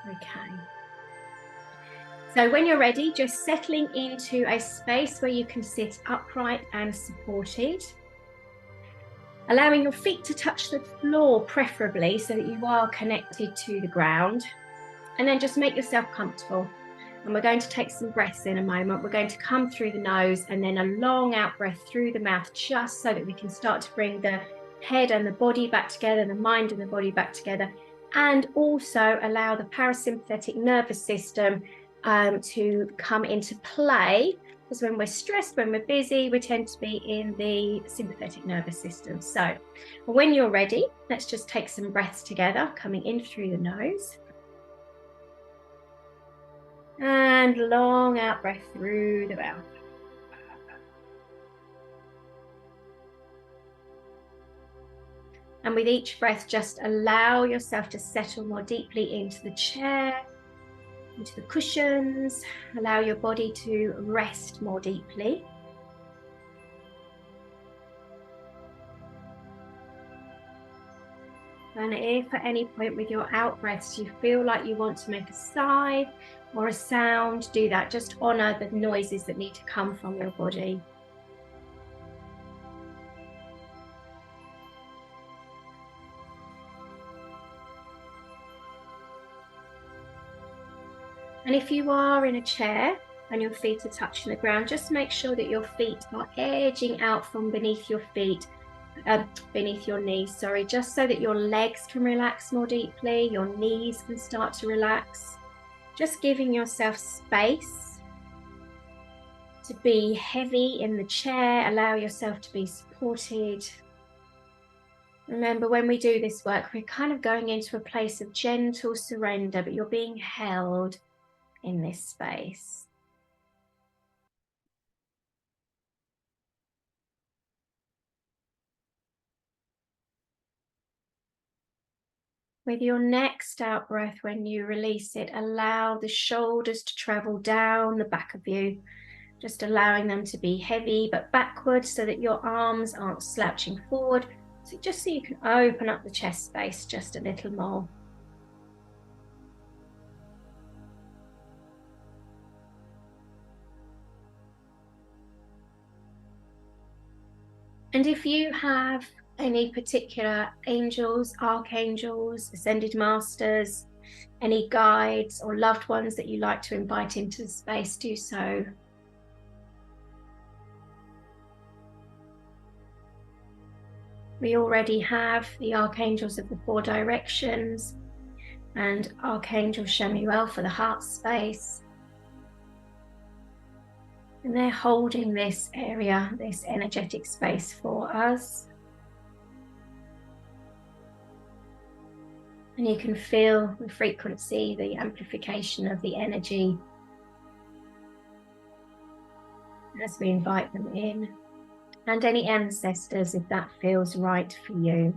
Okay. So when you're ready, just settling into a space where you can sit upright and supported. Allowing your feet to touch the floor, preferably, so that you are connected to the ground. And then just make yourself comfortable. And we're going to take some breaths in a moment. We're going to come through the nose and then a long out breath through the mouth, just so that we can start to bring the head and the body back together, the mind and the body back together, and also allow the parasympathetic nervous system to come into play. Because when we're stressed, when we're busy, we tend to be in the sympathetic nervous system. So when you're ready, let's just take some breaths together, coming in through the nose. And long out breath through the mouth. And with each breath, just allow yourself to settle more deeply into the chair, into the cushions. Allow your body to rest more deeply. And if at any point with your out breaths you feel like you want to make a sigh or a sound, do that. Just honor the noises that need to come from your body. And if you are in a chair and your feet are touching the ground, just make sure that your feet are edging out from beneath your feet, beneath your knees, sorry, just so that your legs can relax more deeply, your knees can start to relax. Just giving yourself space to be heavy in the chair, allow yourself to be supported. Remember, when we do this work, we're kind of going into a place of gentle surrender, but you're being held in this space. With your next out breath, when you release it, allow the shoulders to travel down the back of you, just allowing them to be heavy but backward so that your arms aren't slouching forward. So just so you can open up the chest space just a little more. And if you have any particular angels, archangels, ascended masters, any guides or loved ones that you like to invite into the space, do so. We already have the archangels of the 4 directions and Archangel Chamuel for the heart space. And they're holding this area, this energetic space for us. And you can feel the frequency, the amplification of the energy as we invite them in. And any ancestors, if that feels right for you.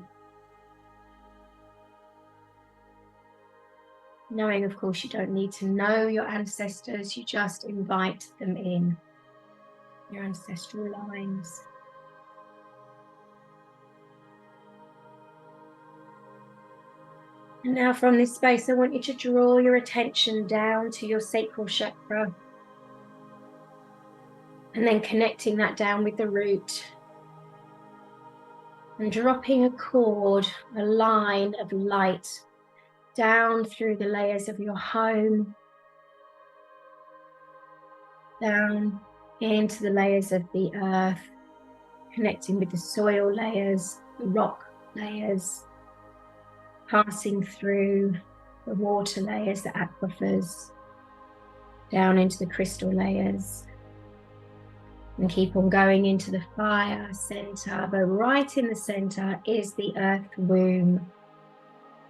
Knowing, of course, you don't need to know your ancestors, you just invite them in, your ancestral lines. And now from this space, I want you to draw your attention down to your sacral chakra. And then connecting that down with the root. And dropping a cord, a line of light down through the layers of your home. Down into the layers of the earth. Connecting with the soil layers, the rock layers. Passing through the water layers, the aquifers. Down into the crystal layers. And keep on going into the fire center, but right in the center is the earth womb.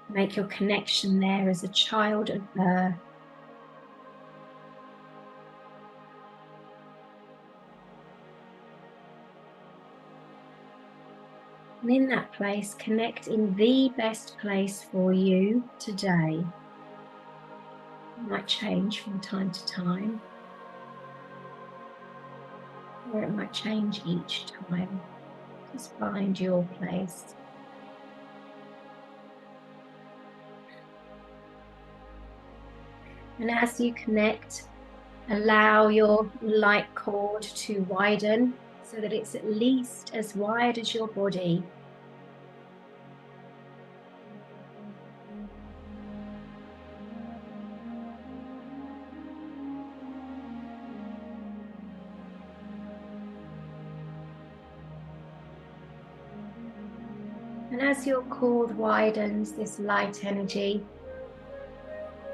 Make your connection there as a child of earth. And in that place, connect in the best place for you today. It might change from time to time. Or it might change each time. Just find your place. And as you connect, allow your light cord to widen so that it's at least as wide as your body. And as your cord widens, this light energy,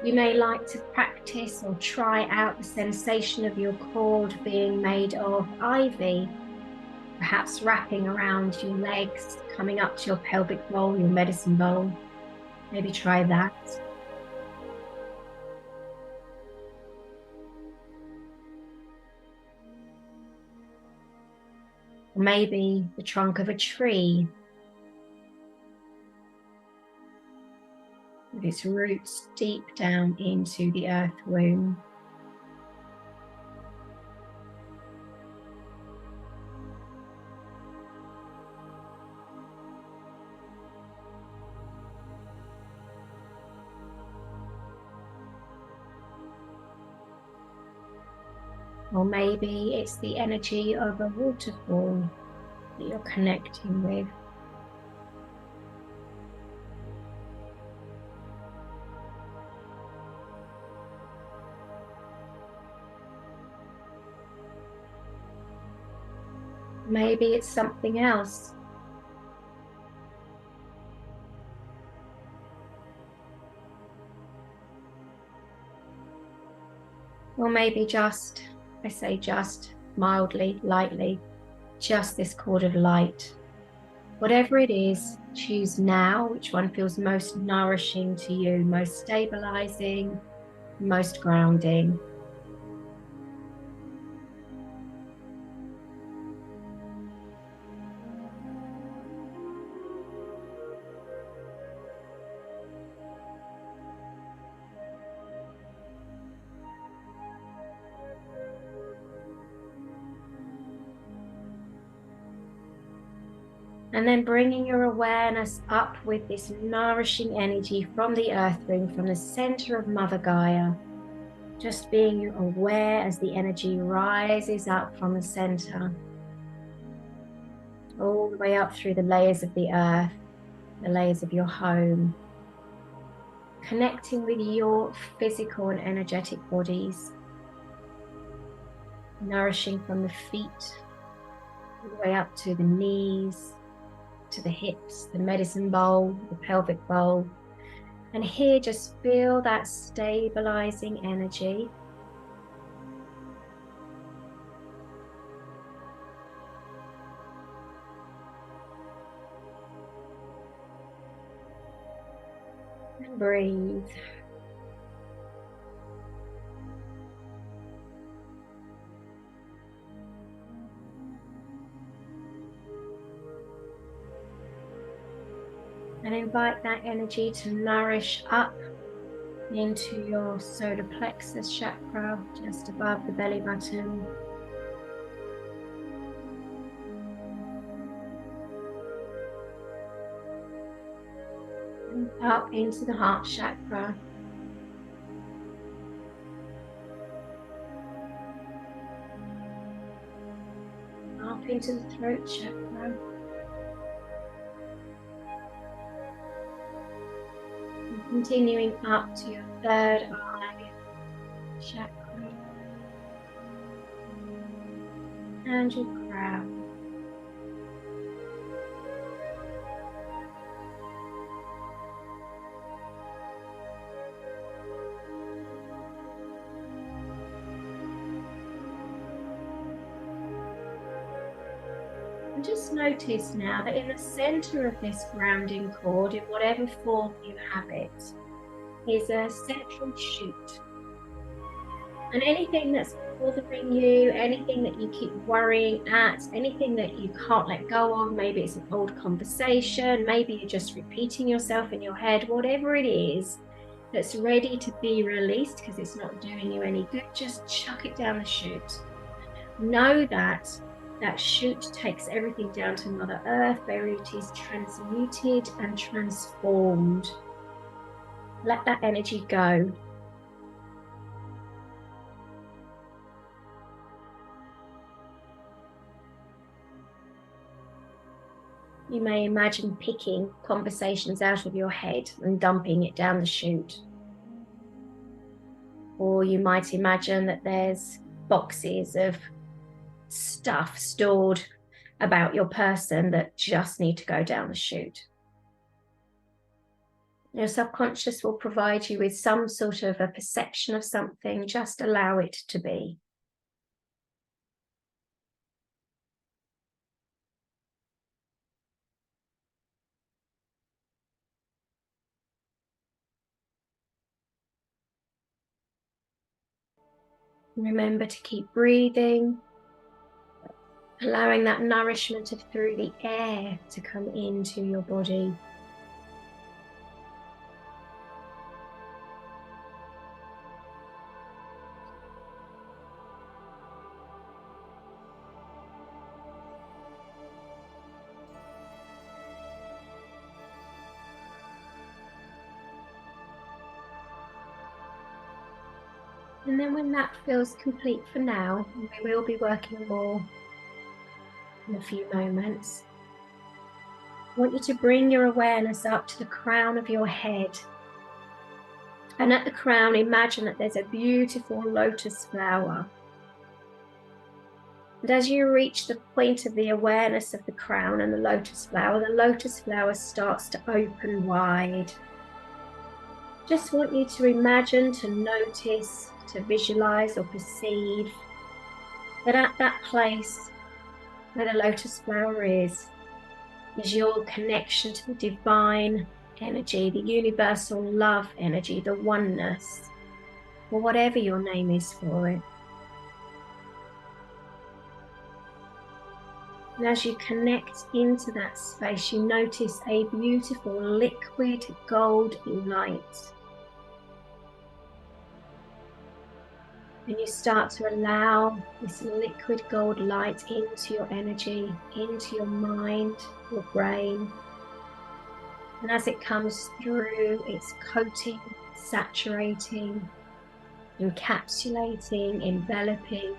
you may like to practice or try out the sensation of your cord being made of ivy, perhaps wrapping around your legs, coming up to your pelvic bowl, your medicine bowl. Maybe try that. Or maybe the trunk of a tree, with its roots deep down into the earth womb. Or maybe it's the energy of a waterfall that you're connecting with. Maybe it's something else. Or maybe just, I say just, mildly, lightly, just this cord of light. Whatever it is, choose now which one feels most nourishing to you, most stabilizing, most grounding. And then bringing your awareness up with this nourishing energy from the earth ring, from the center of Mother Gaia. Just being aware as the energy rises up from the center, all the way up through the layers of the earth, the layers of your home, connecting with your physical and energetic bodies, nourishing from the feet, all the way up to the knees, to the hips, the medicine bowl, the pelvic bowl. And here, just feel that stabilizing energy. And breathe. And invite that energy to nourish up into your solar plexus chakra, just above the belly button. And up into the heart chakra. Up into the throat chakra. Continuing up to your third eye chakra and your crown. And just notice now that in the center of this grounding cord, in whatever form you have it, is a central shoot. And anything that's bothering you, anything that you keep worrying at, anything that you can't let go of, maybe it's an old conversation, maybe you're just repeating yourself in your head, whatever it is that's ready to be released because it's not doing you any good, just chuck it down the chute. Know that that chute takes everything down to Mother Earth, where it is transmuted and transformed. Let that energy go. You may imagine picking conversations out of your head and dumping it down the chute. Or you might imagine that there's boxes of stuff stored about your person that just need to go down the chute. Your subconscious will provide you with some sort of a perception of something. Just allow it to be. Remember to keep breathing, allowing that nourishment through the air to come into your body. And then when that feels complete for now, we will be working more in a few moments. I want you to bring your awareness up to the crown of your head. And at the crown, imagine that there's a beautiful lotus flower. And as you reach the point of the awareness of the crown and the lotus flower starts to open wide. Just want you to imagine, to notice, to visualize or perceive that at that place where the lotus flower is your connection to the divine energy, the universal love energy, the oneness, or whatever your name is for it. And as you connect into that space, you notice a beautiful liquid gold light. And you start to allow this liquid gold light into your energy, into your mind, your brain. And as it comes through, it's coating, saturating, encapsulating, enveloping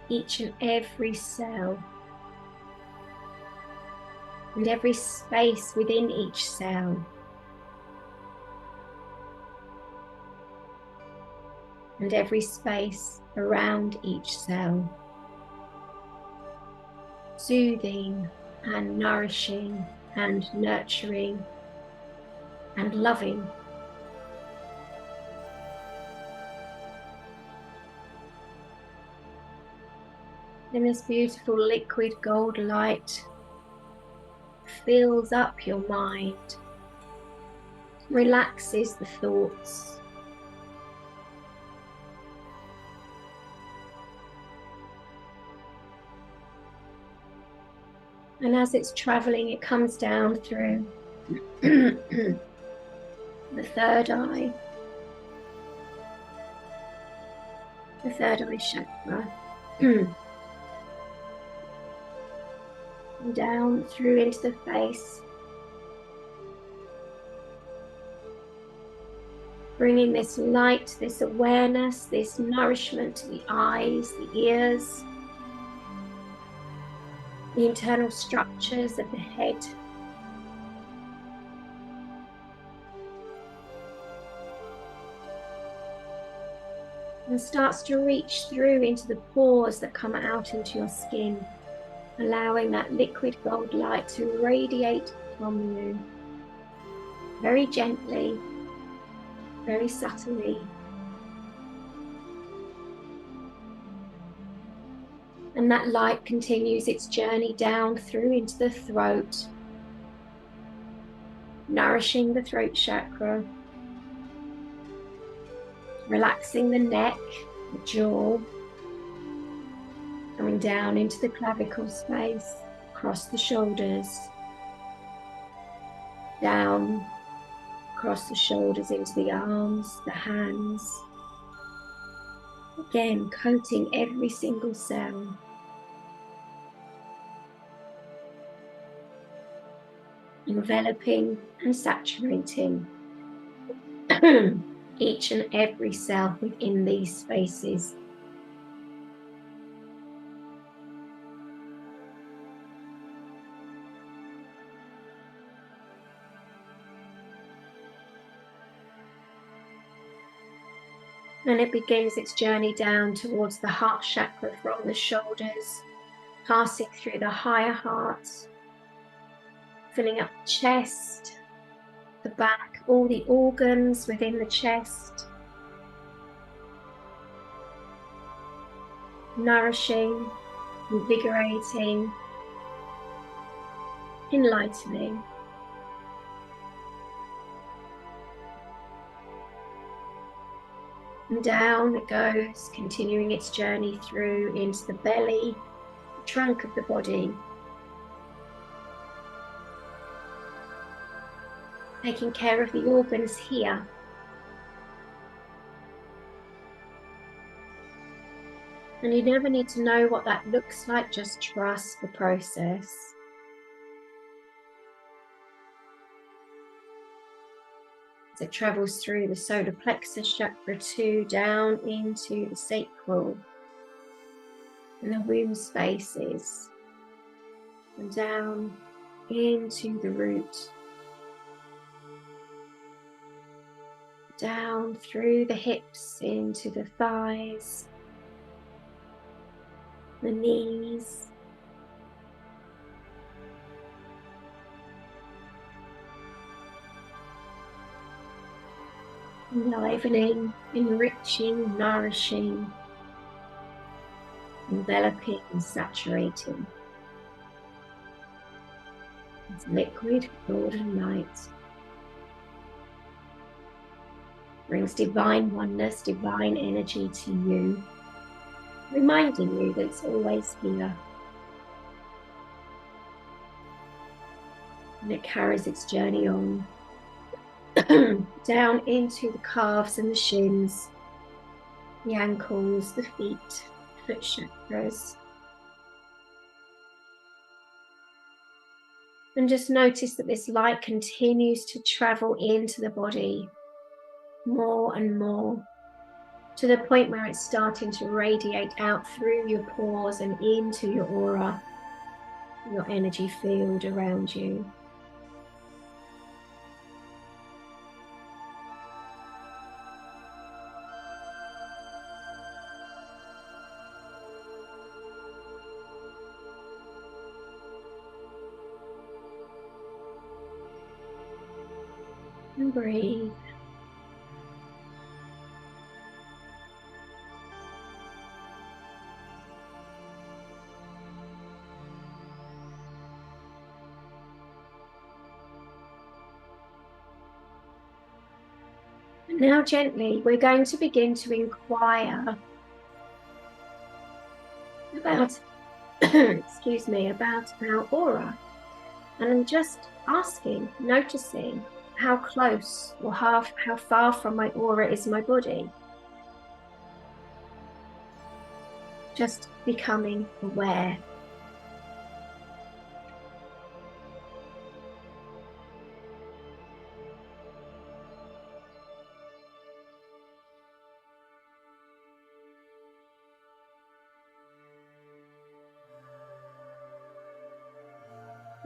each and every cell. And every space within each cell. And every space around each cell. Soothing and nourishing and nurturing and loving. Then this beautiful liquid gold light fills up your mind, relaxes the thoughts. And as it's traveling, it comes down through the third eye chakra, and down through into the face, bringing this light, this awareness, this nourishment to the eyes, the ears, the internal structures of the head. And starts to reach through into the pores that come out into your skin, allowing that liquid gold light to radiate from you very gently, very subtly. And that light continues its journey down through into the throat, nourishing the throat chakra, relaxing the neck, the jaw, coming down into the clavicle space, across the shoulders, down across the shoulders into the arms, the hands. Again, coating every single cell. Enveloping and saturating each and every cell within these spaces. And it begins its journey down towards the heart chakra from the shoulders, passing through the higher heart, filling up the chest, the back, all the organs within the chest, nourishing, invigorating, enlightening. And down it goes, continuing its journey through into the belly, the trunk of the body, taking care of the organs here. And you never need to know what that looks like, just trust the process. As it travels through the solar plexus chakra 2 down into the sacral and the womb spaces, and down into the root, down through the hips into the thighs, the knees, enlivening, enriching, nourishing, enveloping and saturating. It's liquid golden light. Brings divine oneness, divine energy to you, reminding you that it's always here. And it carries its journey on down into the calves and the shins, the ankles, the feet, foot chakras. And just notice that this light continues to travel into the body more and more, to the point where it's starting to radiate out through your pores and into your aura, your energy field around you. And breathe. And now gently, we're going to begin to inquire about, excuse me, about our aura. And I'm just asking, noticing how close or how far from my aura is my body. Just becoming aware.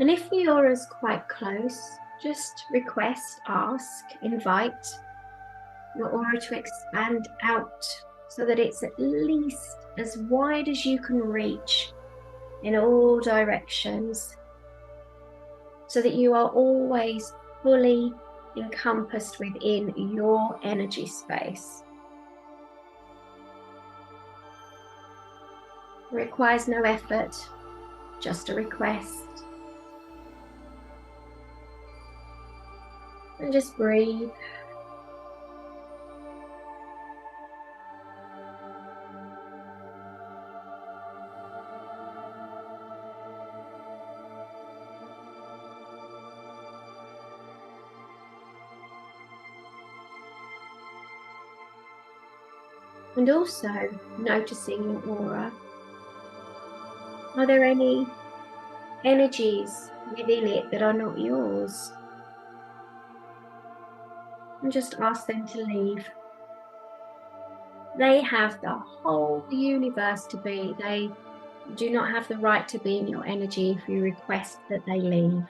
And if the aura is quite close, just request, ask, invite your aura to expand out so that it's at least as wide as you can reach in all directions, so that you are always fully encompassed within your energy space. It requires no effort, just a request. And just breathe. And also noticing your aura. Are there any energies within it that are not yours? And just ask them to leave. They have the whole universe to be. They do not have the right to be in your energy if you request that they leave.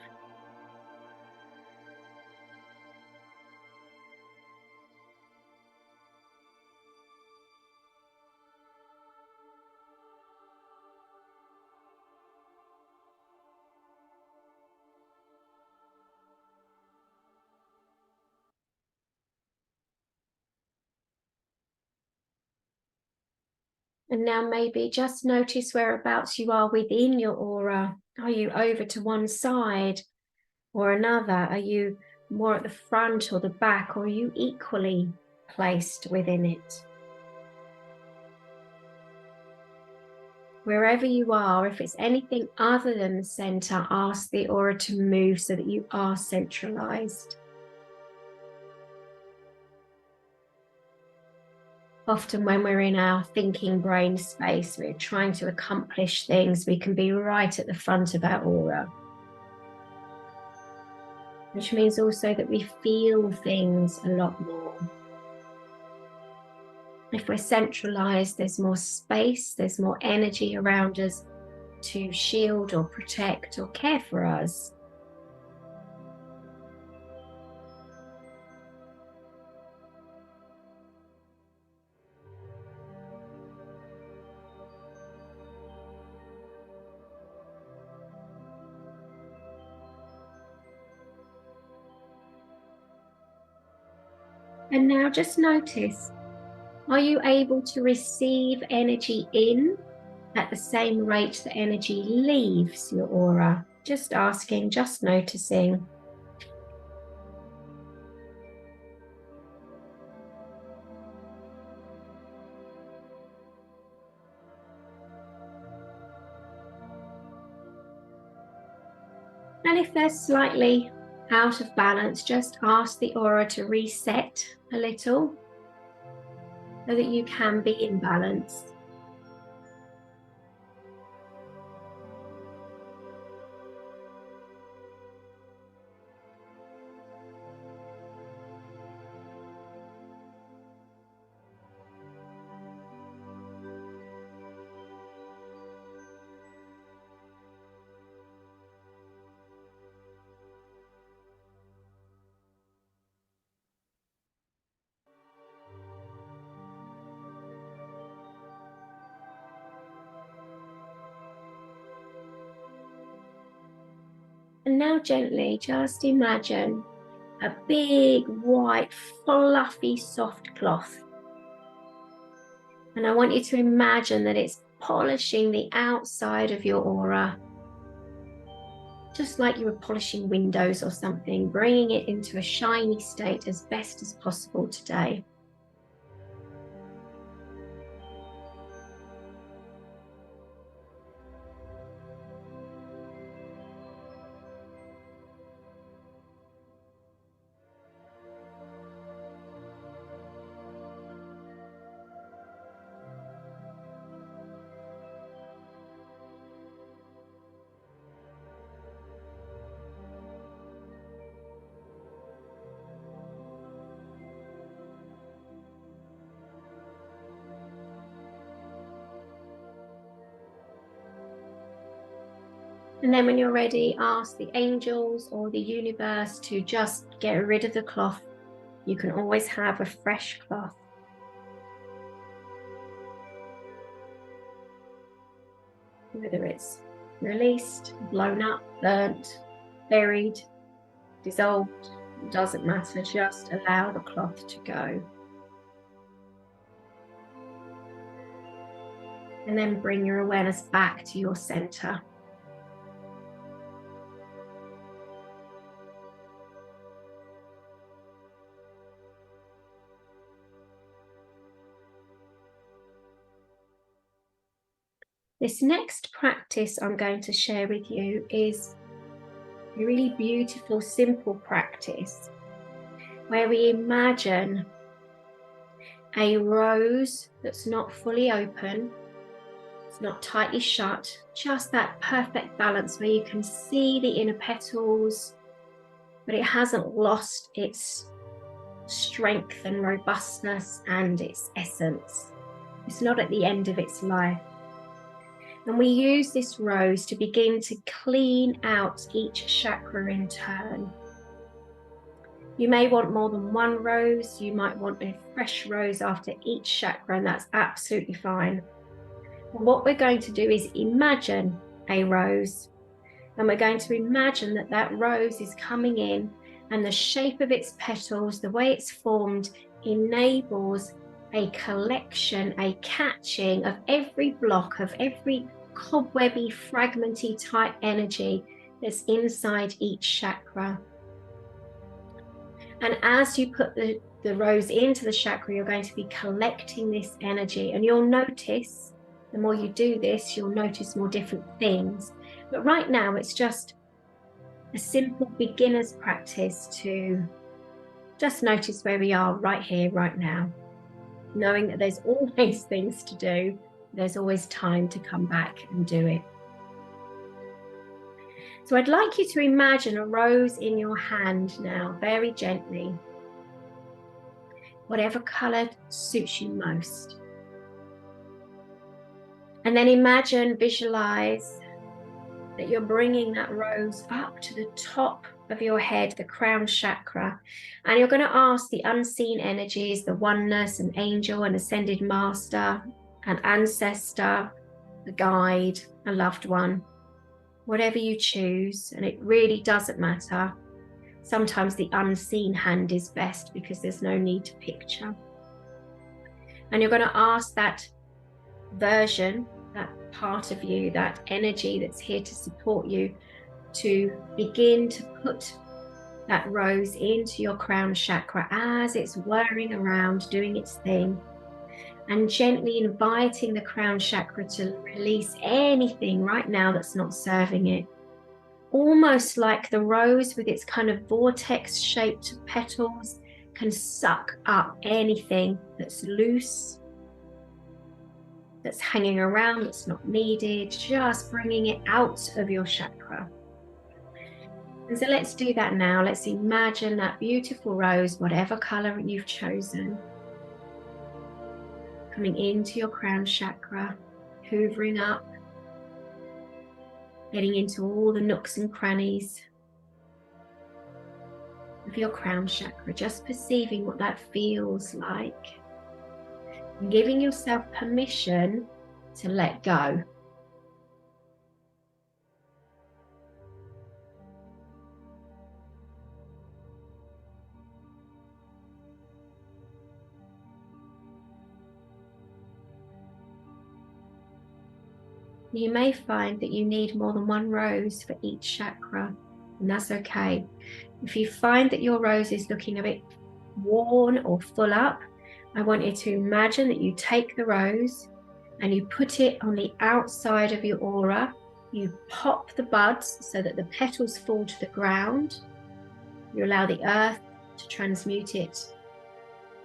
And now maybe just notice whereabouts you are within your aura. Are you over to one side or another? Are you more at the front or the back, or are you equally placed within it? Wherever you are, if it's anything other than the center, ask the aura to move so that you are centralized. Often when we're in our thinking brain space, we're trying to accomplish things, we can be right at the front of our aura. Which means also that we feel things a lot more. If we're centralized, there's more space, there's more energy around us to shield or protect or care for us. And now just notice, are you able to receive energy in at the same rate that energy leaves your aura? Just asking, just noticing. And if they're slightly out of balance, just ask the aura to reset a little so that you can be in balance. And now gently, just imagine a big, white, fluffy, soft cloth. And I want you to imagine that it's polishing the outside of your aura, just like you were polishing windows or something, bringing it into a shiny state as best as possible today. And then when you're ready, ask the angels or the universe to just get rid of the cloth. You can always have a fresh cloth. Whether it's released, blown up, burnt, buried, dissolved, it doesn't matter, just allow the cloth to go. And then bring your awareness back to your center. This next practice I'm going to share with you is a really beautiful, simple practice where we imagine a rose that's not fully open, it's not tightly shut, just that perfect balance where you can see the inner petals, but it hasn't lost its strength and robustness and its essence. It's not at the end of its life. And we use this rose to begin to clean out each chakra in turn. You may want more than one rose. You might want a fresh rose after each chakra, and that's absolutely fine. And what we're going to do is imagine a rose. And we're going to imagine that that rose is coming in, and the shape of its petals, the way it's formed, enables a collection, a catching of every block, of every cobwebby, fragmenty type energy that's inside each chakra. And as you put the rose into the chakra, you're going to be collecting this energy, and you'll notice, the more you do this, you'll notice more different things. But right now, it's just a simple beginner's practice to just notice where we are right here, right now. Knowing that there's always things to do, there's always time to come back and do it. So I'd like you to imagine a rose in your hand now, very gently. Whatever color suits you most. And then imagine, visualize that you're bringing that rose up to the top of your head, the crown chakra. And you're going to ask the unseen energies, the oneness, an angel, an ascended master, an ancestor, a guide, a loved one, whatever you choose. And it really doesn't matter. Sometimes the unseen hand is best because there's no need to picture. And you're going to ask that version, that part of you, that energy that's here to support you, to begin to put that rose into your crown chakra as it's whirring around, doing its thing, and gently inviting the crown chakra to release anything right now that's not serving it. Almost like the rose with its kind of vortex-shaped petals can suck up anything that's loose, that's hanging around, that's not needed, just bringing it out of your chakra. And so let's do that now. Let's imagine that beautiful rose, whatever color you've chosen, coming into your crown chakra, hoovering up, getting into all the nooks and crannies of your crown chakra, just perceiving what that feels like, and giving yourself permission to let go. You may find that you need more than one rose for each chakra, and that's okay. If you find that your rose is looking a bit worn or full up, I want you to imagine that you take the rose and you put it on the outside of your aura. You pop the buds so that the petals fall to the ground. You allow the earth to transmute it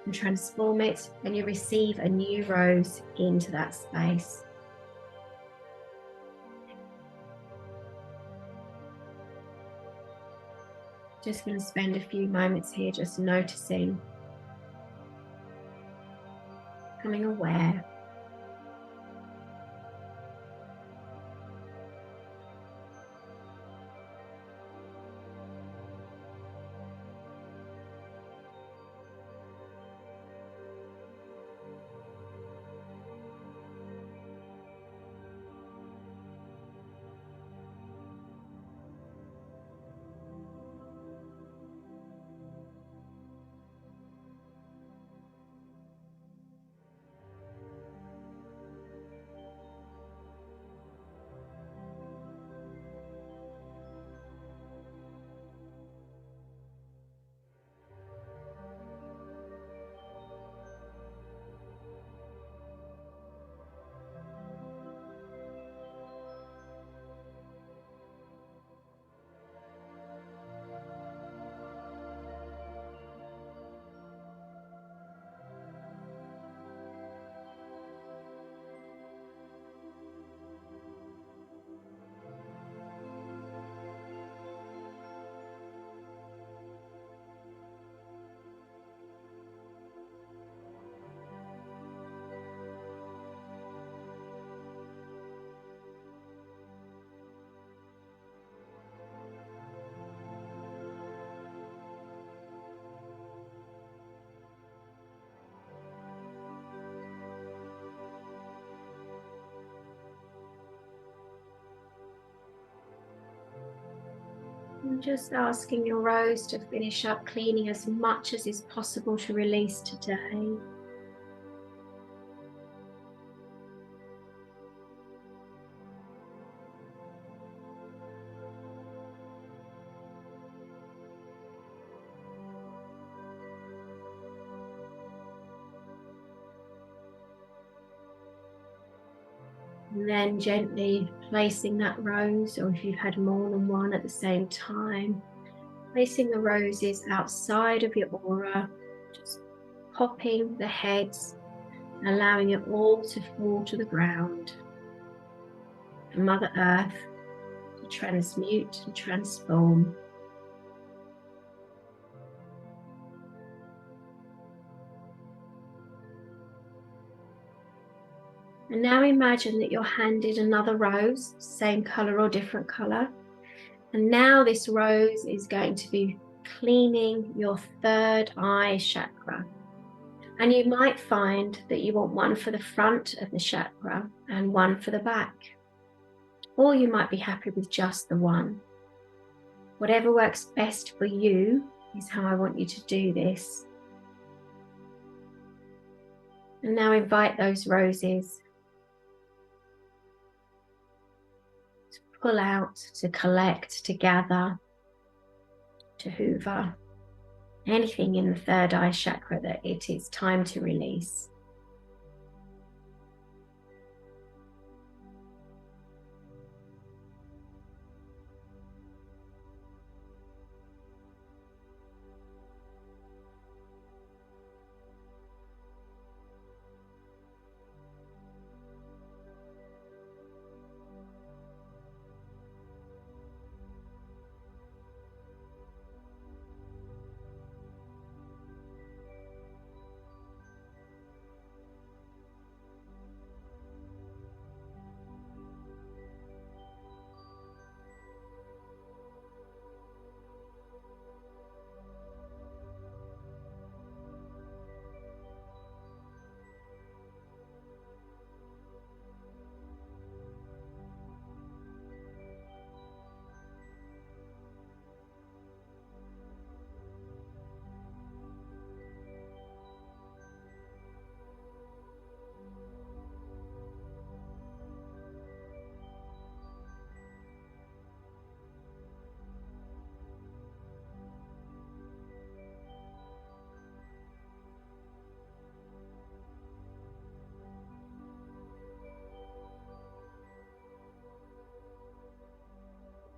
and transform it, and you receive a new rose into that space. Just going to spend a few moments here just noticing, becoming aware. And just asking your rose to finish up cleaning as much as is possible to release today. And then gently placing that rose, or if you've had more than one at the same time, placing the roses outside of your aura, just popping the heads, allowing it all to fall to the ground. And Mother Earth to transmute and transform. And now imagine that you're handed another rose, same color or different color. And now this rose is going to be cleaning your third eye chakra. And you might find that you want one for the front of the chakra and one for the back. Or you might be happy with just the one. Whatever works best for you is how I want you to do this. And now invite those roses to pull out, to collect, to gather, to hoover. Anything in the third eye chakra that it is time to release.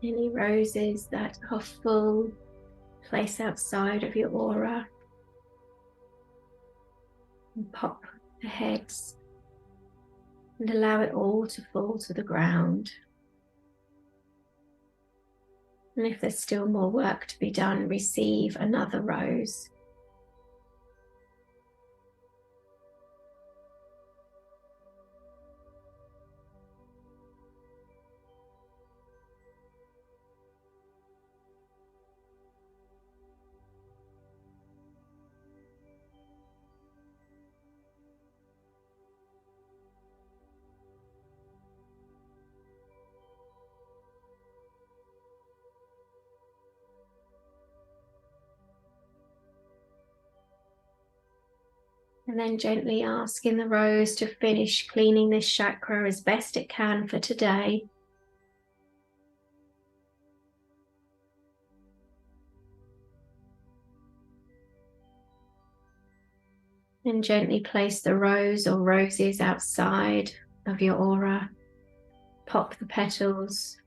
Any roses that are full, place outside of your aura. And pop the heads and allow it all to fall to the ground. And if there's still more work to be done, receive another rose. And then gently asking the rose to finish cleaning this chakra as best it can for today. And gently place the rose or roses outside of your aura. Pop the petals,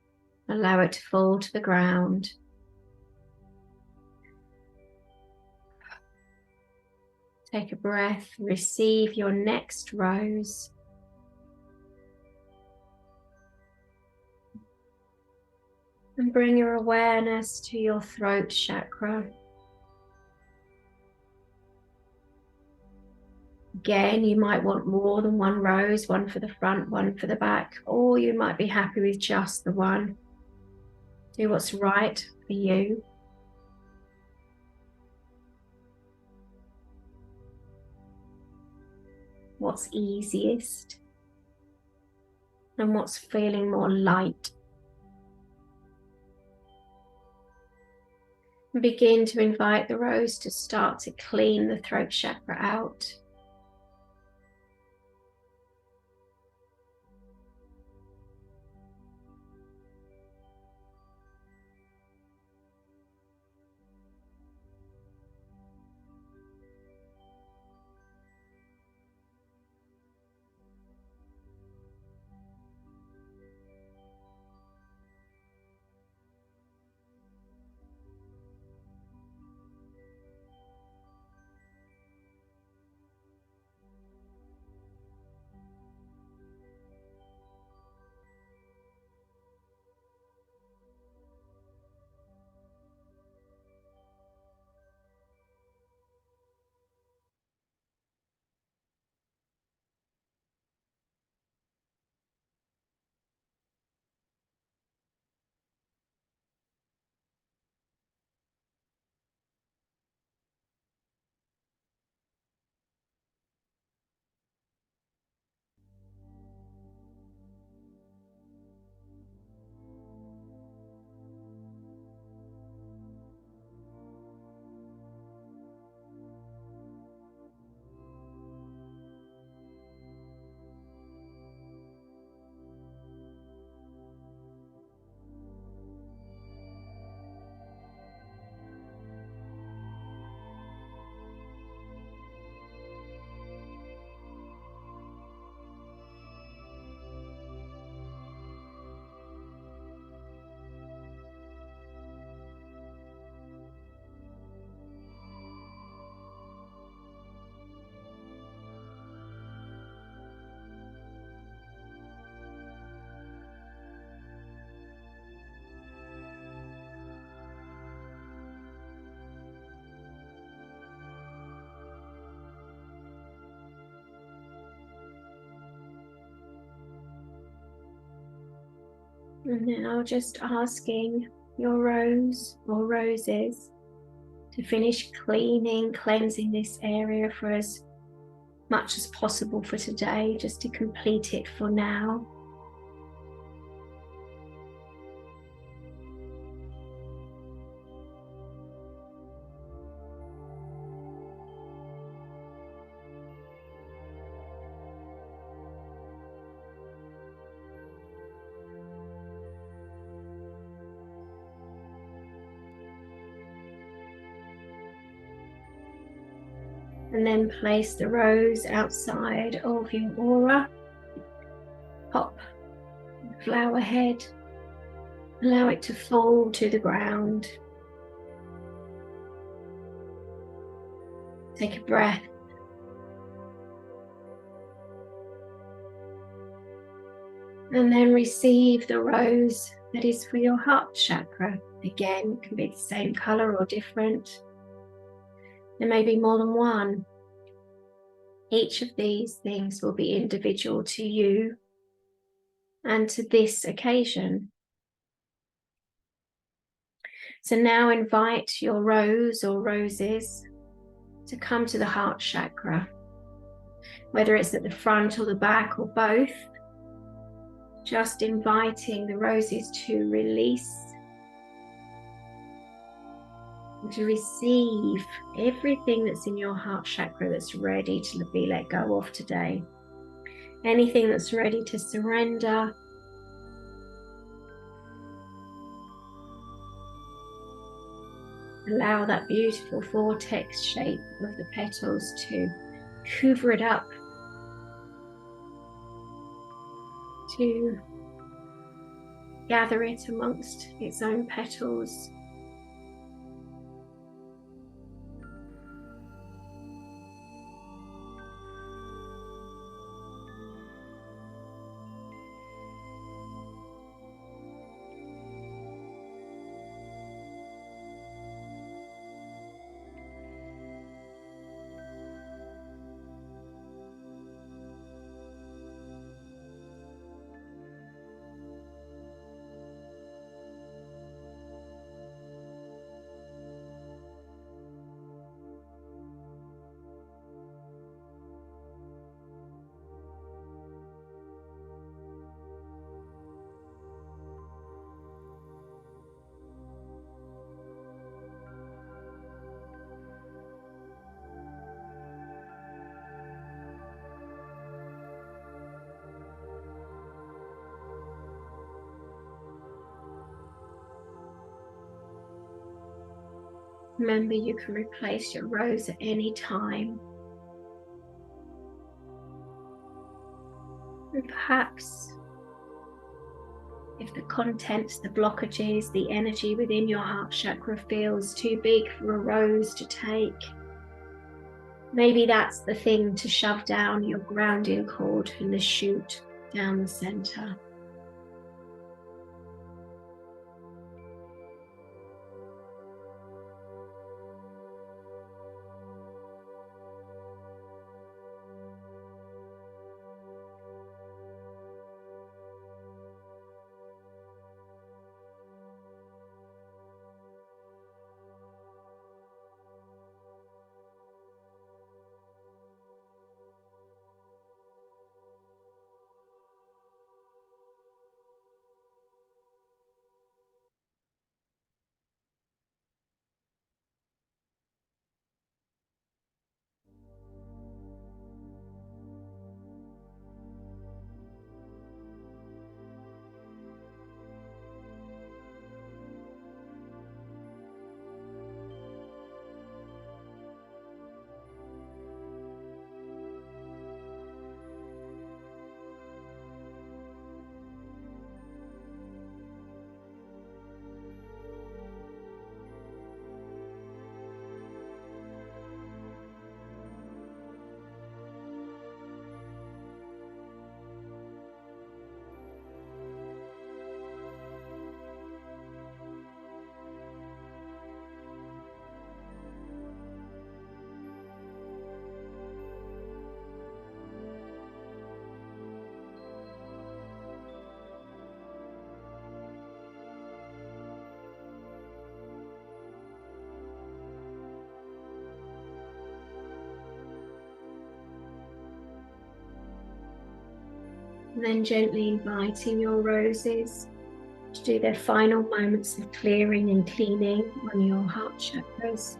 allow it to fall to the ground. Take a breath, receive your next rose. And bring your awareness to your throat chakra. Again, you might want more than one rose, one for the front, one for the back, or you might be happy with just the one. Do what's right for you. What's easiest and what's feeling more light. And begin to invite the rose to start to clean the throat chakra out. And now just asking your rose or roses to finish cleansing this area for as much as possible for today, just to complete it for now. And then place the rose outside of your aura. Pop the flower head. Allow it to fall to the ground. Take a breath. And then receive the rose that is for your heart chakra. Again, it can be the same color or different. There may be more than one. Each of these things will be individual to you and to this occasion. So now invite your rose or roses to come to the heart chakra, whether it's at the front or the back or both. Just inviting the roses to release and to receive everything that's in your heart chakra that's ready to be let go of today. Anything that's ready to surrender. Allow that beautiful vortex shape of the petals to cover it up, to gather it amongst its own petals. Remember, you can replace your rose at any time. And perhaps if the contents, the blockages, the energy within your heart chakra feels too big for a rose to take, maybe that's the thing to shove down your grounding cord and the shoot down the center. And then gently inviting your roses to do their final moments of clearing and cleaning on your heart chakras.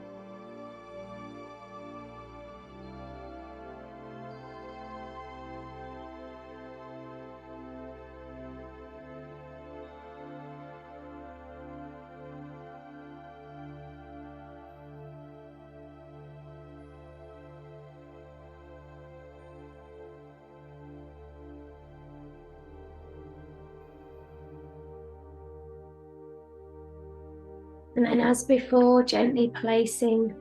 And then, as before, gently placing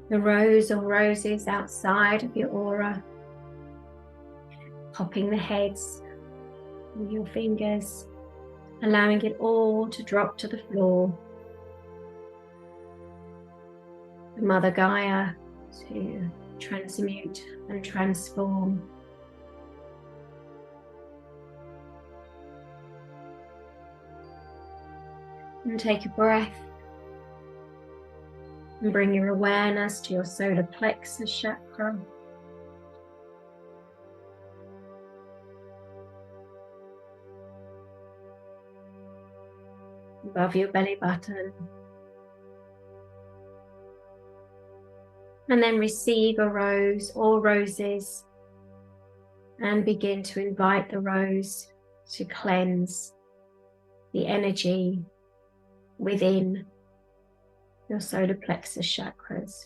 the rose or roses outside of your aura, popping the heads with your fingers, allowing it all to drop to the floor. The Mother Gaia to transmute and transform. And take a breath and bring your awareness to your solar plexus chakra. Above your belly button. And then receive a rose or roses and begin to invite the rose to cleanse the energy within your solar plexus chakras.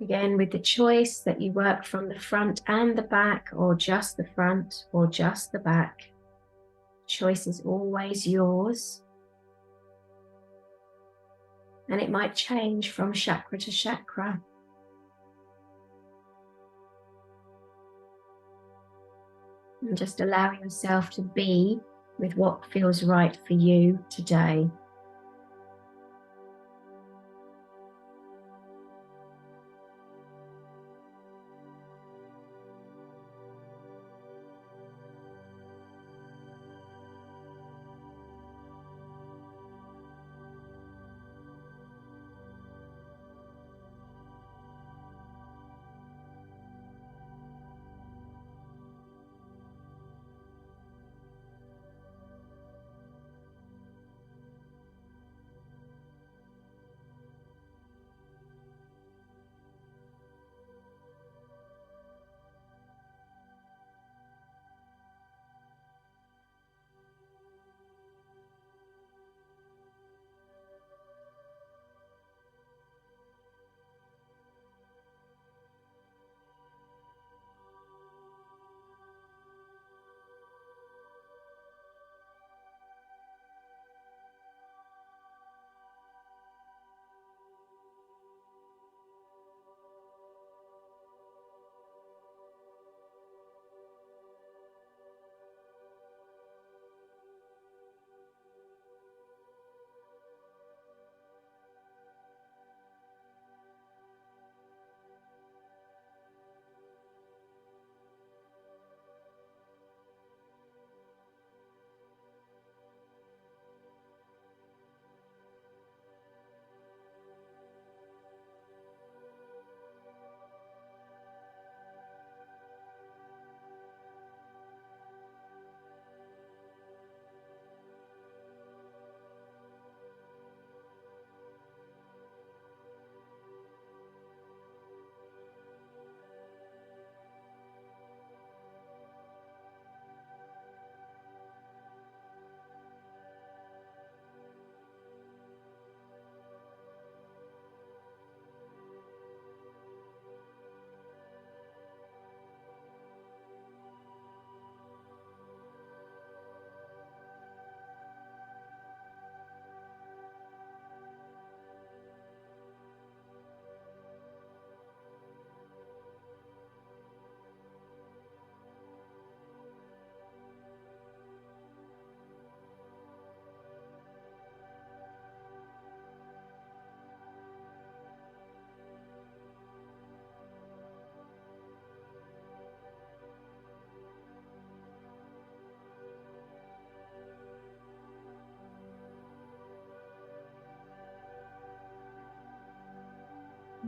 Again, with the choice that you work from the front and the back, or just the front or just the back. Choice is always yours. And it might change from chakra to chakra. And just allow yourself to be with what feels right for you today.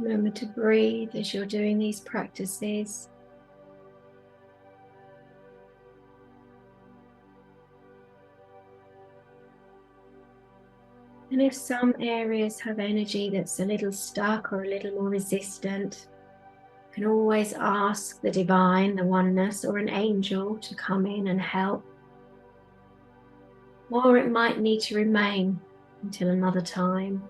Remember to breathe as you're doing these practices. And if some areas have energy that's a little stuck or a little more resistant, you can always ask the divine, the oneness, or an angel to come in and help. Or it might need to remain until another time.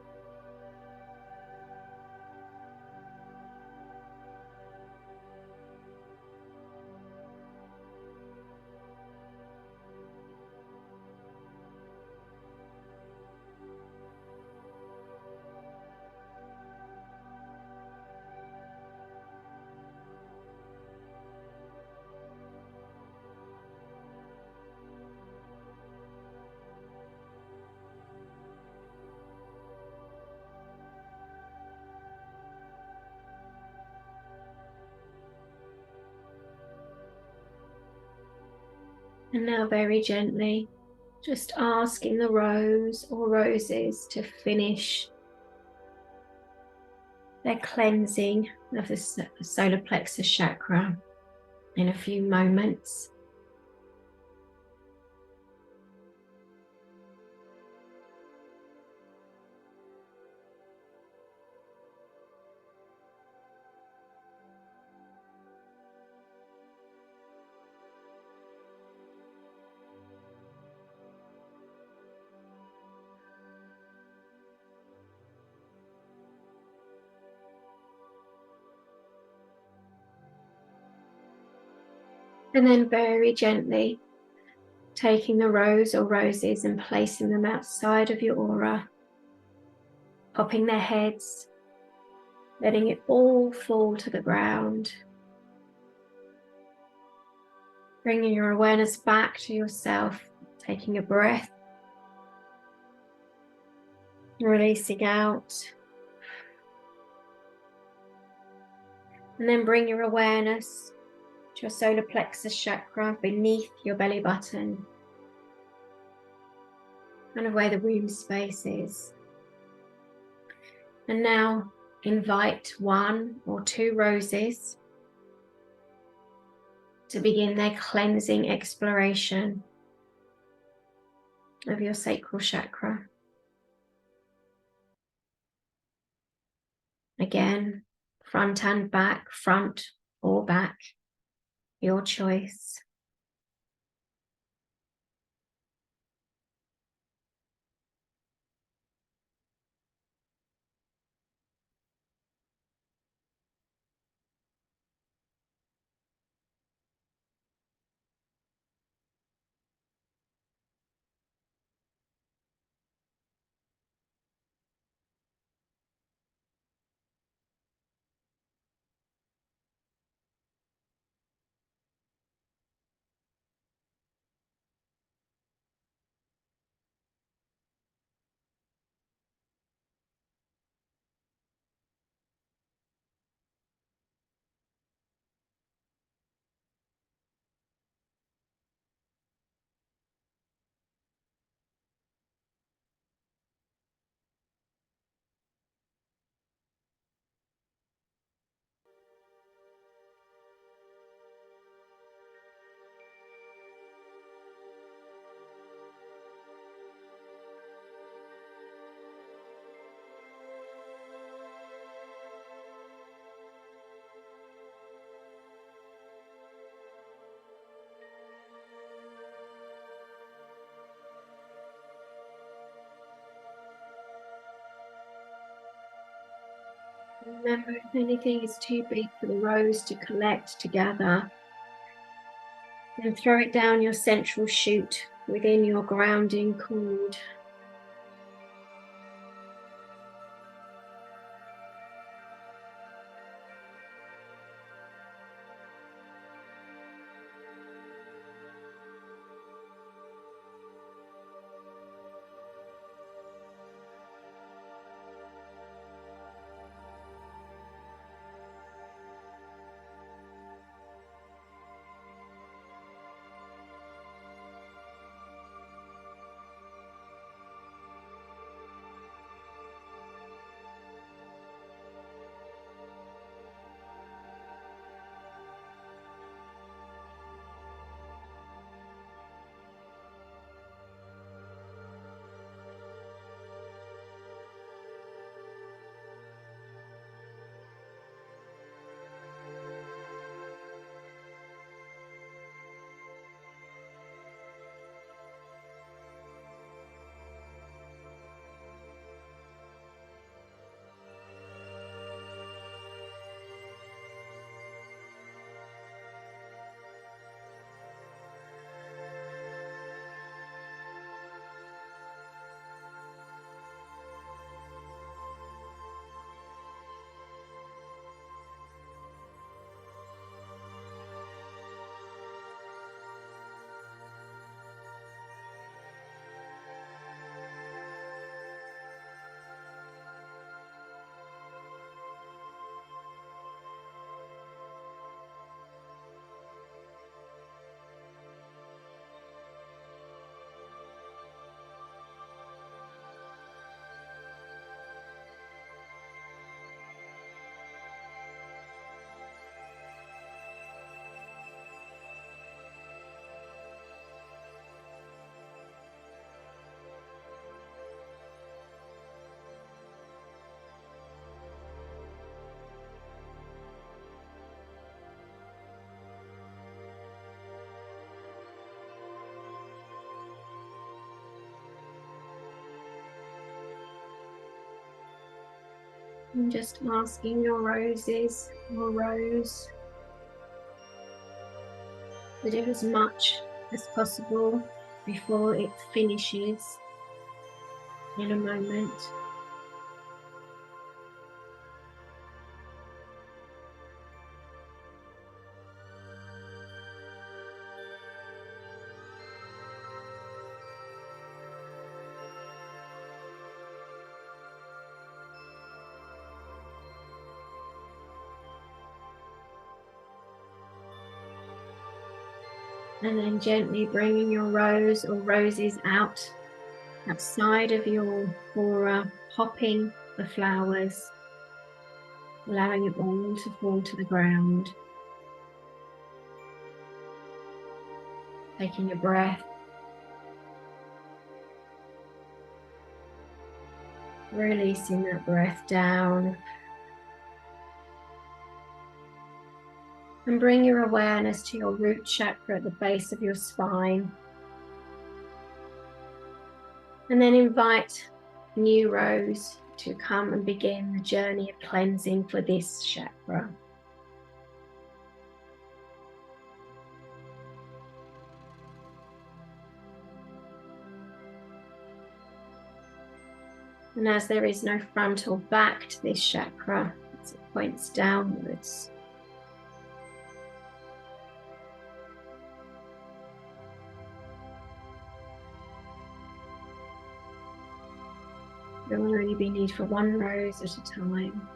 And now very gently, just asking the rose or roses to finish their cleansing of the solar plexus chakra in a few moments. And then very gently taking the rose or roses and placing them outside of your aura, popping their heads, letting it all fall to the ground, bringing your awareness back to yourself, taking a breath, releasing out, and then bring your awareness to your solar plexus chakra beneath your belly button, kind of where the womb space is. And now invite 1 or 2 roses to begin their cleansing exploration of your sacral chakra. Again, front and back, front or back, your choice. Remember, if anything is too big for the rose to collect together, then throw it down your central chute within your grounding cord. And just asking your roses or rose to do as much as possible before it finishes in a moment. And then gently bringing your rose or roses outside of your aura, popping the flowers, allowing it all to fall to the ground. Taking a breath, releasing that breath down, and bring your awareness to your root chakra at the base of your spine. And then invite new rose to come and begin the journey of cleansing for this chakra. And as there is no front or back to this chakra, as it points downwards, there will only be need for one rose at a time.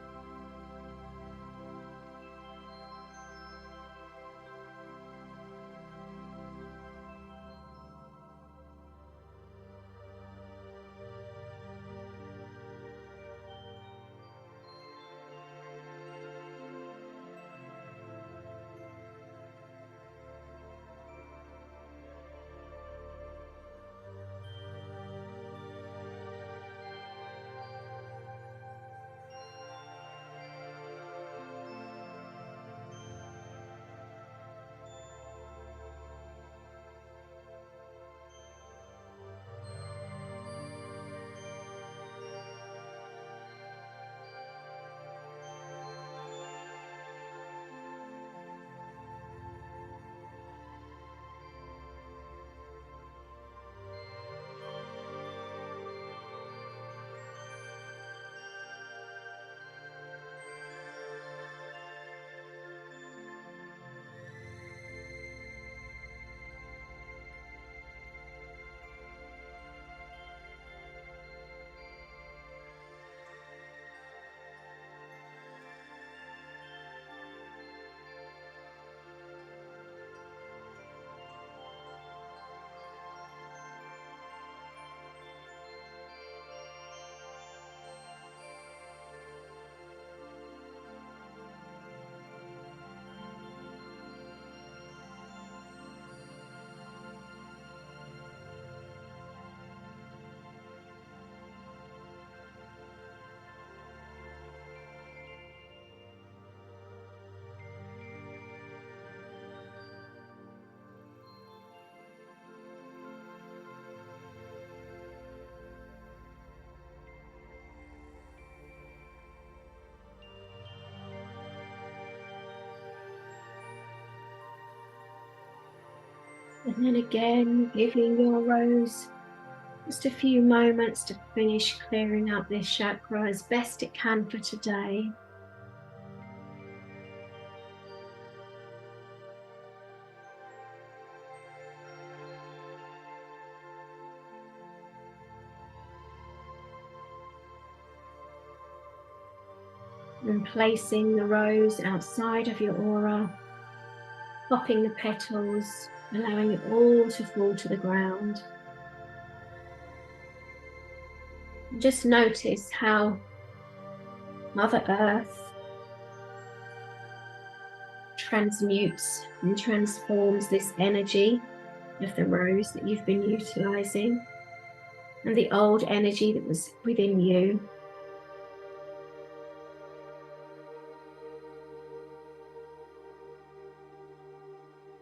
And then again, giving your rose just a few moments to finish clearing out this chakra as best it can for today. And placing the rose outside of your aura, popping the petals, allowing it all to fall to the ground. Just notice how Mother Earth transmutes and transforms this energy of the rose that you've been utilizing and the old energy that was within you.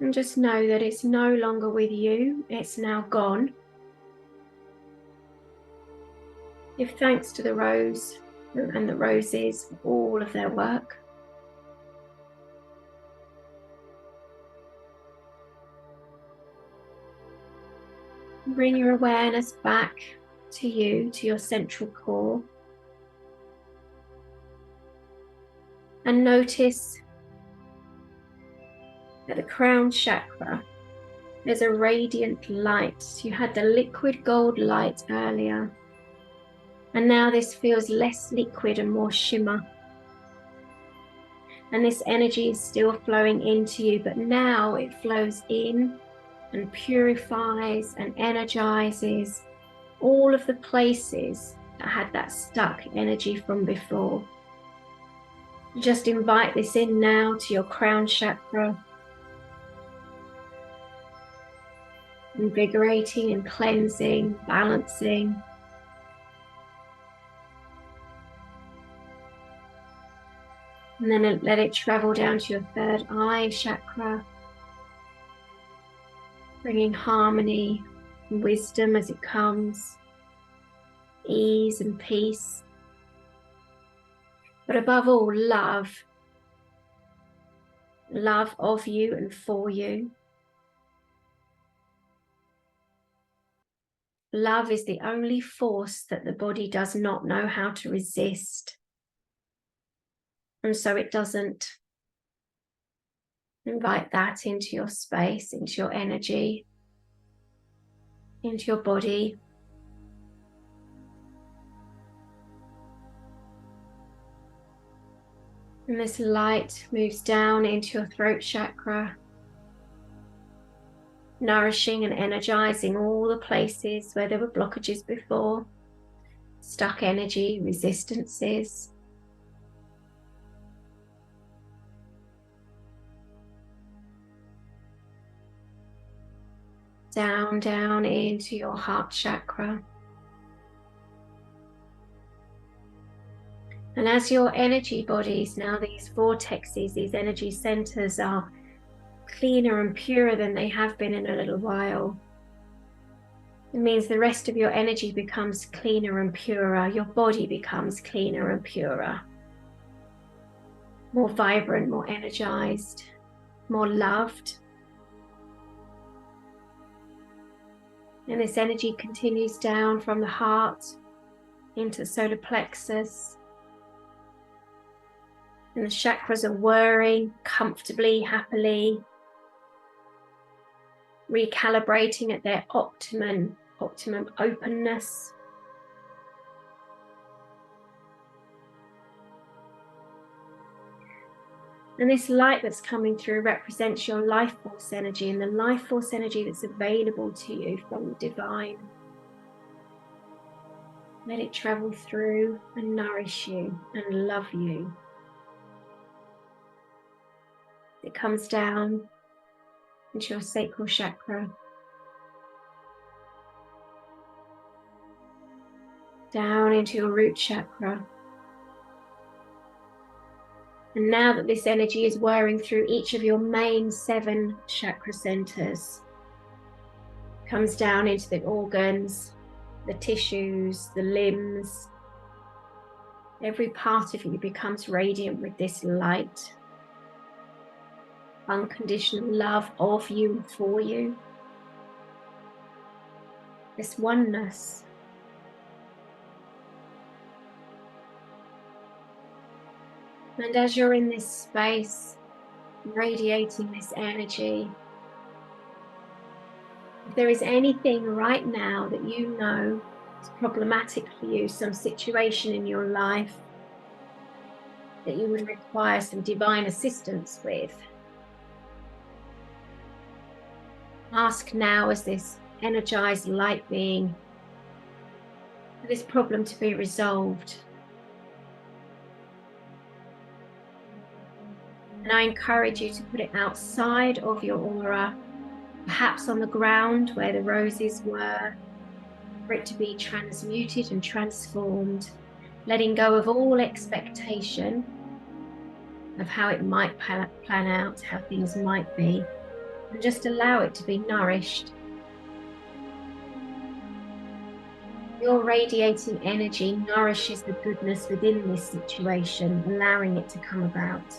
And just know that it's no longer with you, it's now gone. Give thanks to the rose and the roses for all of their work. Bring your awareness back to you, to your central core. And notice at the crown chakra, there's a radiant light. You had the liquid gold light earlier. And now this feels less liquid and more shimmer. And this energy is still flowing into you, but now it flows in and purifies and energizes all of the places that had that stuck energy from before. Just invite this in now to your crown chakra, invigorating and cleansing, balancing. And then let it travel down to your third eye chakra, bringing harmony and wisdom as it comes, ease and peace. But above all, love. Love of you and for you. Love is the only force that the body does not know how to resist. And so it doesn't. Invite that into your space, into your energy, into your body. And this light moves down into your throat chakra, nourishing and energizing all the places where there were blockages before, stuck energy, resistances. Down into your heart chakra. And as your energy bodies, now these vortexes, these energy centers are cleaner and purer than they have been in a little while. It means the rest of your energy becomes cleaner and purer. Your body becomes cleaner and purer. More vibrant, more energized, more loved. And this energy continues down from the heart into the solar plexus. And the chakras are whirring comfortably, happily, recalibrating at their optimum openness. And this light that's coming through represents your life force energy and the life force energy that's available to you from the divine. Let it travel through and nourish you and love you. It comes down into your sacral chakra, down into your root chakra. And now that this energy is whirring through each of your main 7 chakra centers, comes down into the organs, the tissues, the limbs. Every part of you becomes radiant with this light. Unconditional love of you and for you. This oneness. And as you're in this space, radiating this energy, if there is anything right now that you know is problematic for you, some situation in your life that you would require some divine assistance with, ask now as this energized light being for this problem to be resolved. And I encourage you to put it outside of your aura, perhaps on the ground where the roses were, for it to be transmuted and transformed, letting go of all expectation of how it might plan out, how things might be, and just allow it to be nourished. Your radiating energy nourishes the goodness within this situation, allowing it to come about.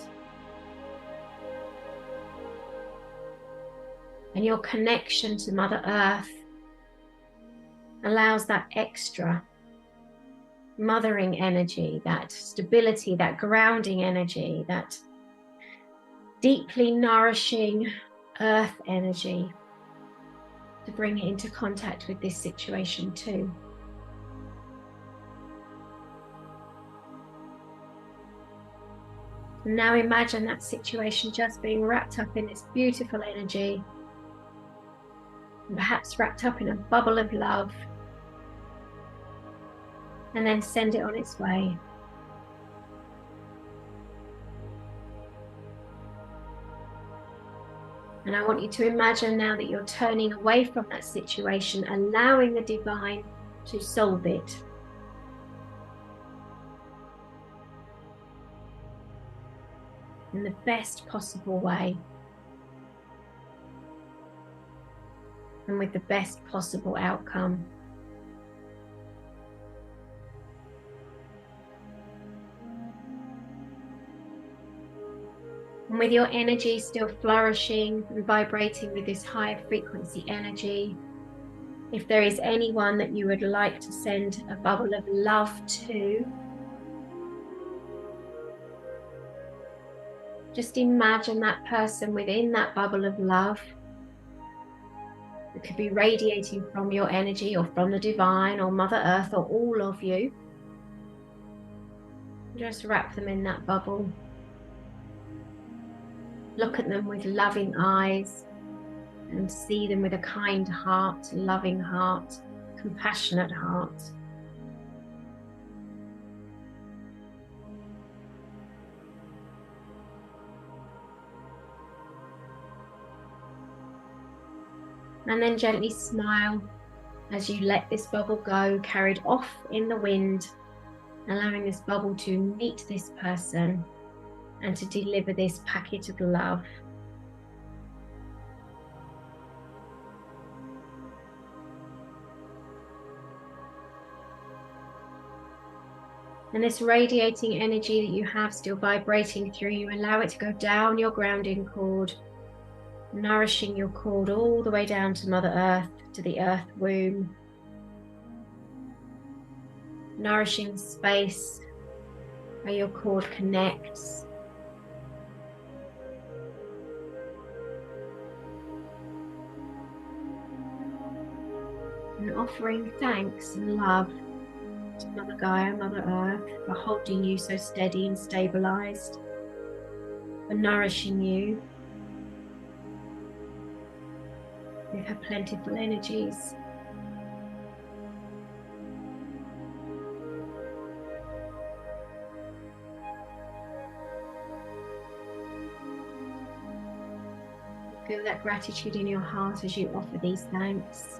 And your connection to Mother Earth allows that extra mothering energy, that stability, that grounding energy, that deeply nourishing earth energy to bring it into contact with this situation too. And now imagine that situation just being wrapped up in this beautiful energy, and perhaps wrapped up in a bubble of love, and then send it on its way. And I want you to imagine now that you're turning away from that situation, allowing the divine to solve it. In the best possible way. And with the best possible outcome. And with your energy still flourishing and vibrating with this higher frequency energy, if there is anyone that you would like to send a bubble of love to, just imagine that person within that bubble of love. It could be radiating from your energy or from the divine or Mother Earth or all of you. Just wrap them in that bubble. Look at them with loving eyes and see them with a kind heart, loving heart, compassionate heart. And then gently smile as you let this bubble go, carried off in the wind, allowing this bubble to meet this person and to deliver this packet of love. And this radiating energy that you have still vibrating through you, allow it to go down your grounding cord, nourishing your cord all the way down to Mother Earth, to the earth womb, nourishing the space where your cord connects. And offering thanks and love to Mother Gaia, Mother Earth, for holding you so steady and stabilized, for nourishing you with her plentiful energies. Feel that gratitude in your heart as you offer these thanks.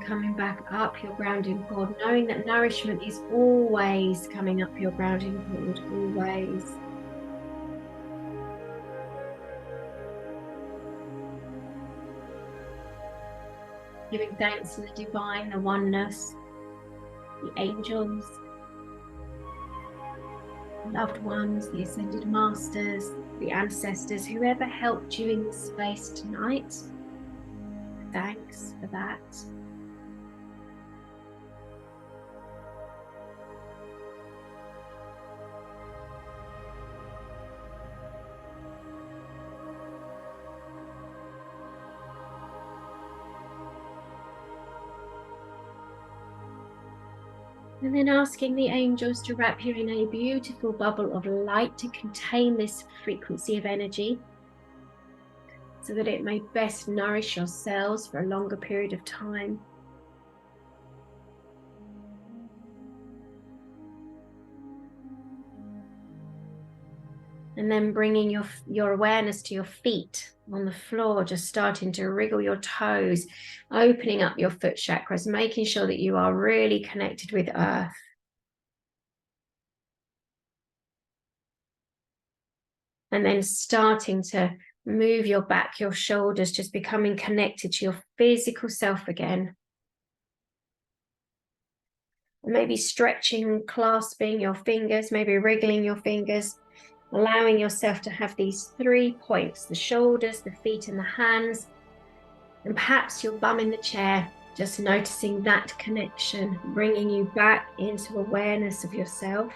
Coming back up your grounding cord, knowing that nourishment is always coming up your grounding cord, always. Giving thanks to the divine, the oneness, the angels, loved ones, the ascended masters, the ancestors, whoever helped you in this space tonight. Thanks for that. And then asking the angels to wrap you in a beautiful bubble of light to contain this frequency of energy, so that it may best nourish your cells for a longer period of time. And then bringing your awareness to your feet on the floor, just starting to wriggle your toes, opening up your foot chakras, making sure that you are really connected with earth. And then starting to move your back, your shoulders, just becoming connected to your physical self again. Maybe stretching, clasping your fingers, maybe wriggling your fingers, allowing yourself to have these 3 points, the shoulders, the feet, and the hands, and perhaps your bum in the chair, just noticing that connection, bringing you back into awareness of yourself.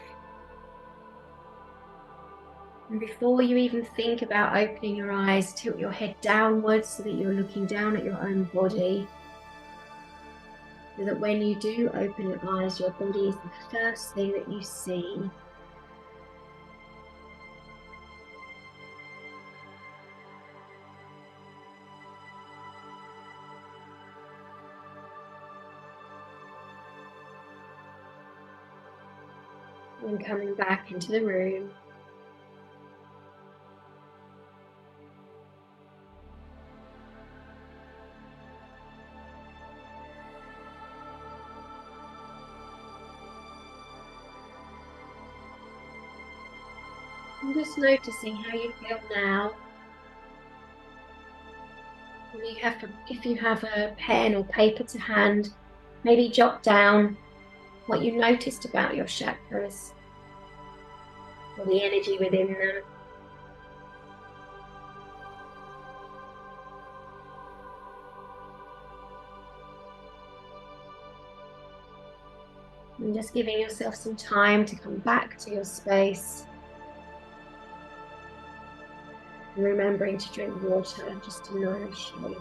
And before you even think about opening your eyes, tilt your head downwards so that you're looking down at your own body. So that when you do open your eyes, your body is the first thing that you see. And coming back into the room. And just noticing how you feel now. If you have a pen or paper to hand, maybe jot down what you noticed about your chakras or the energy within them. And just giving yourself some time to come back to your space. And remembering to drink water just to nourish you.